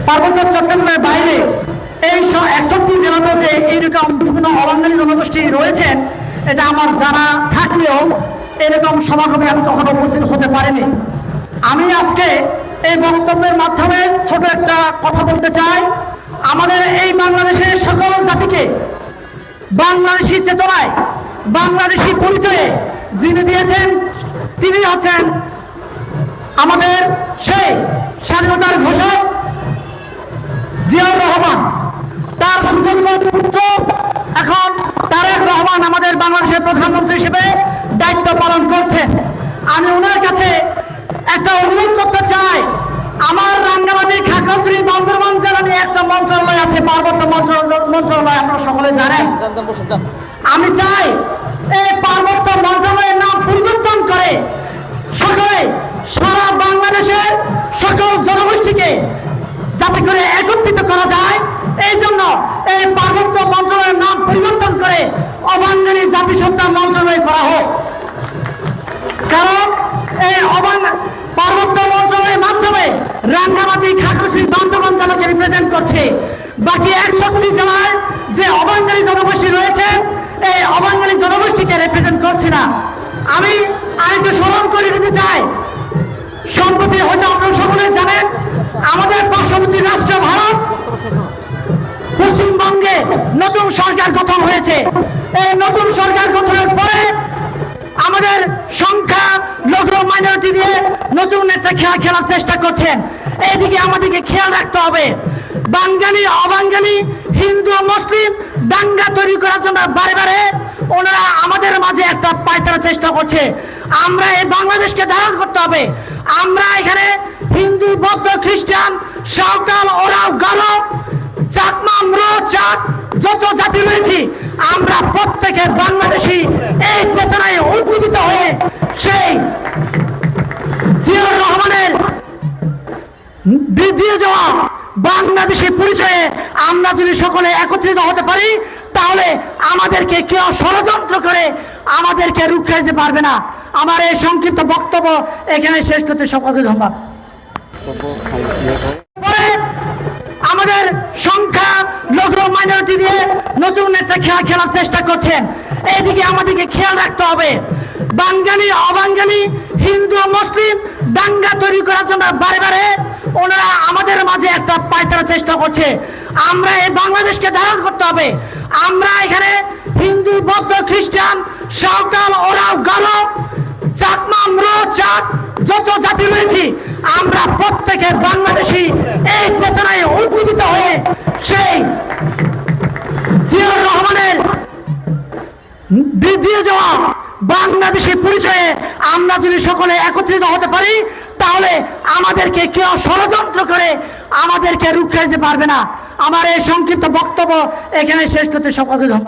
পার্বত্য চট্টগ্রামের বাইরে এই 61টি জেলাতে যে এইরকম বিভিন্ন অবাঙালি জনগোষ্ঠী রয়েছেন, এটা আমার জানা থাকলেও এরকম সমাগমে আমি কখনো উপস্থিত হতে পারিনি। আমি আজকে এই বক্তব্যের মাধ্যমে ছোট একটা কথা বলতে চাই। আমাদের এই বাংলাদেশের সকল জাতিকে বাংলাদেশি চেতনায়, বাংলাদেশি পরিচয়ে যিনি দিয়েছেন তিনি হচ্ছেন আমাদের সেই স্বাধীনতার ঘোষক জিয়াউর রহমান। তার সুযোগ্য পুত্র এখন তারেক রহমান আমাদের বাংলাদেশের প্রধানমন্ত্রী হিসেবে দায়িত্ব পালন করছেন। আমি ওনার কাছে একটা অনুরোধ করতে চাই। আমার রাঙ্গামাটি, খাগড়াছড়ি, বান্দরবান জেলা নিয়ে একটা মন্ত্রণালয় আছে, পার্বত্য মন্ত্রণালয়, আপনারা সকলে জানেন। আমি চাই এই পার্বত্য মন্ত্রণালয়ের নাম পরিবর্তন করে সকলে সারা বাংলাদেশের সকল জনগোষ্ঠীকে যাতে করে একত্রিত করা যায়, এই জন্য এই পার্বত্য মন্ত্রণালয়ের নাম পরিবর্তন করে অবাঙালি জাতিসত্তা মন্ত্রণালয় করা হোক। কারণ এই পার্বত্য মন্ত্রণালয়ের মাধ্যমে রাঙ্গামাটি, খাগড়াছড়ি, বান্দরবান জেলাকে রিপ্রেজেন্ট করছে। বাকি 61টি জেলায় যে অবাঙালি জনগোষ্ঠী রয়েছে, এই অবাঙালি জনগোষ্ঠীকে রিপ্রেজেন্ট করছে না। আমি আরেকটু স্মরণ করে দিতে চাই, সম্প্রতি হয়তো আপনারা সকলে জানেন আমাদের পার্শ্ববর্তী রাষ্ট্র ভারত, পশ্চিমবঙ্গে নতুন সরকার গঠন হয়েছে। এই নতুন সরকার গঠনের পরে আমাদের সংখ্যা লঘু মাইনরিটি নিয়ে নতুন একটা খেলা খেলার চেষ্টা করছেন। এইদিকে আমাদেরকে খেয়াল রাখতে হবে। বাঙালি, অবাঙালি, হিন্দু, মুসলিম দাঙ্গা তৈরি করার জন্য বারে বারে ওনারা আমাদের মাঝে একটা পায়তারা চেষ্টা করছে। আমরা এই বাংলাদেশকে ধারণ করতে হবে। আমরা এখানে হিন্দু, বৌদ্ধ, খ্রিস্টান, সাঁওতাল, ওরাও, গারো, চাকমা, ম্রো, চাক যত জাতি রয়েছি, আমরা প্রত্যেকে বাংলাদেশি। এই চেতনায় উজ্জীবিত হয়ে সেই জিয়াউর রহমানের দিয়ে যাওয়া বাংলাদেশি পরিচয়ে আমরা যদি সকলে একত্রিত হতে পারি, তাহলে আমাদেরকে কেউ ষড়যন্ত্র করে আমাদেরকে রুখে দিতে পারবে না। আমার এই সংক্ষিপ্ত বক্তব্য এখানে শেষ করতে সকলকে ধন্যবাদ। আমাদের সংখ্যা লঘু মাইনরিটি নিয়ে নতুন একটা খেলা খেলার চেষ্টা করছেন। এইদিকে আমাদেরকে খেয়াল রাখতে হবে। বাঙালি, অবাঙালি, হিন্দু, মুসলিম দাঙ্গা তৈরি করার জন্য বারে বারে ওনারা আমাদের মাঝে একটা পায়তারা চেষ্টা করছে। আমরা এই বাংলাদেশকে ধারণ করতে হবে। আমরা এখানে হিন্দু, বৌদ্ধ, খ্রিস্টান, সাঁওতাল, ওরাও, গারো, চাকমা, ম্রো, চাক যত জাতি রয়েছি, আমরা প্রত্যেকে বাংলাদেশি। এই চেতনায় উজ্জীবিত হয়ে সেই জিয়াউর রহমানের দিয়ে যাওয়া বাংলাদেশি পরিচয়ে আমরা যদি সকলে একত্রিত হতে পারি, তাহলে আমাদেরকে কেউ ষড়যন্ত্র করে আমাদেরকে রুখে দিতে পারবে না। আমার এই সংক্ষিপ্ত বক্তব্য এখানে শেষ করতে সকলকে ধন্যবাদ।